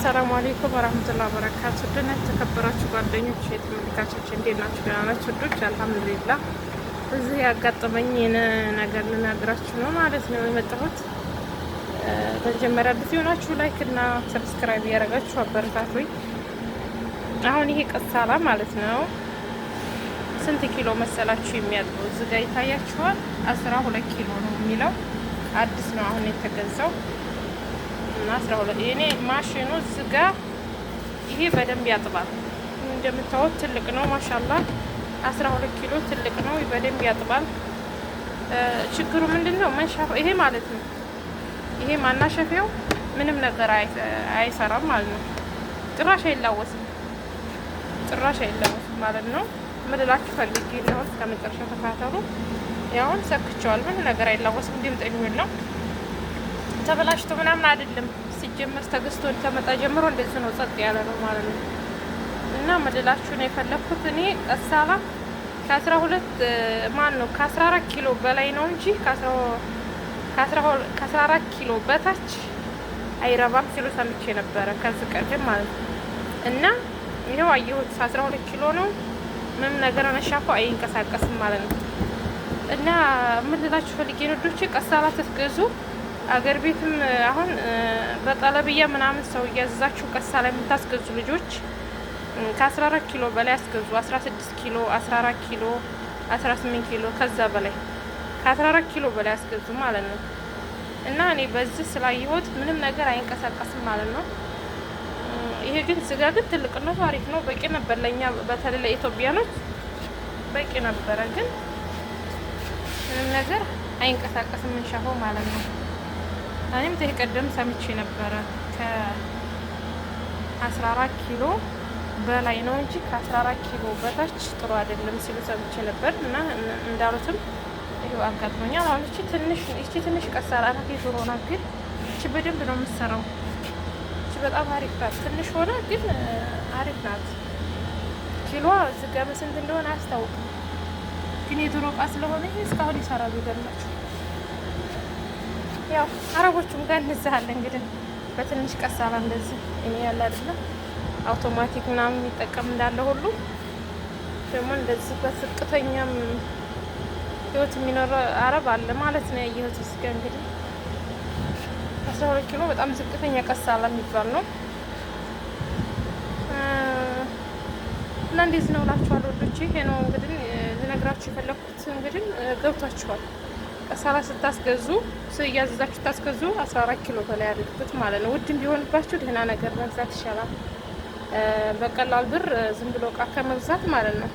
አሰላሙ አለይኩም ወራህመቱላሂ ወበረካቱ። ደህና የተከበራችሁ ጓደኞች የተመልካቾች እንዴት ናችሁ? ደህና ናችሁ? ወዶች አልሐምዱሊላህ። እዚህ ያጋጠመኝ ነገር ልነግራችሁ ነው ማለት ነው የመጣሁት። በመጀመሪያ አዲስ የሆናችሁ ላይክ እና ሰብስክራይብ እያደረጋችሁ አበረታቱኝ። አሁን ይሄ ቀሳላ ማለት ነው ስንት ኪሎ መሰላችሁ የሚያጥበው? እዚህ ጋር ይታያችኋል። 12 ኪሎ ነው የሚለው አዲስ ነው አሁን የተገዛው እና 12 የኔ ማሽኑ ዝጋ። ይሄ በደንብ ያጥባል። እንደምታዩት ትልቅ ነው ማሻአላ 12 ኪሎ ትልቅ ነው፣ በደንብ ያጥባል። ችግሩ ምንድነው? መንሻፍ ይሄ ማለት ነው። ይሄ ማናሸፊያው ምንም ነገር አይሰራም ማለት ነው። ጭራሽ አይላወስም ማለት ነው። ምልላችሁ ፈልጌ ነው። እስከ መጨረሻ ተከታተሉ። ያውን ሰክቸዋል። ምን ነገር አይላወስም። ድምጽ ነው ተበላሽቶ ምናምን አይደለም። ሲጀመር ተገዝቶ ተመጣ ጀምሮ እንደዚህ ነው፣ ጸጥ ያለ ነው ማለት ነው። እና ምልላችሁ ነው የፈለኩት እኔ ቀሳላ ከ12 ማን ነው ከ14 ኪሎ በላይ ነው እንጂ ከ14 ኪሎ በታች አይረባም ሲሉ ሰምቼ ነበረ ከዚህ ቀደም ማለት ነው። እና ይሄው አየሁት 12 ኪሎ ነው። ምንም ነገር አነሻፈው አይንቀሳቀስም ማለት ነው። እና ምልላችሁ ፈልጌ ነው ዶቼ ቀሳላ ተገዙ። አገር ቤትም አሁን በጠለብያ ምናምን ሰው እያዘዛችሁ ቀሳላ የምታስገዙ ልጆች ከ14 ኪሎ በላይ አስገዙ። 16 ኪሎ፣ 14 ኪሎ፣ 18 ኪሎ ከዛ በላይ ከ14 ኪሎ በላይ አስገዙ ማለት ነው። እና እኔ በዚህ ስላየሁት ምንም ነገር አይንቀሳቀስም ማለት ነው። ይሄ ግን ስጋ ግን ትልቅነቱ አሪፍ ነው። በቂ ነበር ለኛ በተለይ ለኢትዮጵያኖች በቂ ነበረ። ግን ምንም ነገር አይንቀሳቀስም እንሻፈው ማለት ነው። እኔም ተቀደም ሰምቼ ነበረ ከ14 ኪሎ በላይ ነው እንጂ ከ14 ኪሎ በታች ጥሩ አይደለም ሲሉ ሰምቼ ነበር። እና እንዳሉትም ይሄው አጋጥሞኛል። አሁን እቺ ትንሽ ቀሳላ ናት፣ የዶሮ ናት። ግን እቺ በደንብ ነው የምትሰራው። እቺ በጣም አሪፍ ናት። ትንሽ ሆነ ግን አሪፍ ናት። ኪሎ እዚህ ጋር በስንት እንደሆነ አያስታውቅም። ግን የዶሮ እቃ ስለሆነ ይሄ እስካሁን ይሰራሉ። ይገርማችሁ። ያው አረቦቹም ጋር እንዛለን እንግዲህ በትንሽ ቀሳላ እንደዚህ እኔ ያለ አይደለም አውቶማቲክ ምናምን የሚጠቀም እንዳለ ሁሉ ደግሞ እንደዚህ በዝቅተኛም ህይወት የሚኖር አረብ አለ ማለት ነው ያየሁት። እስከ እንግዲህ 12 ኪሎ በጣም ዝቅተኛ ቀሳላ የሚባል ነው። እና እንደዚህ ነው እላችኋለሁ ወዶቼ። ይሄ ነው እንግዲህ ልነግራችሁ የፈለኩት። እንግዲህ ገብቷችኋል። ቀሳላ ስታስገዙ እያዘዛችሁ ታስገዙ 14 ኪሎ በላይ አድርጉት ማለት ነው። ውድ ቢሆንባችሁ ደህና ነገር መግዛት ይሻላል። በቀላል ብር ዝም ብሎ እቃ ከመግዛት ማለት ነው።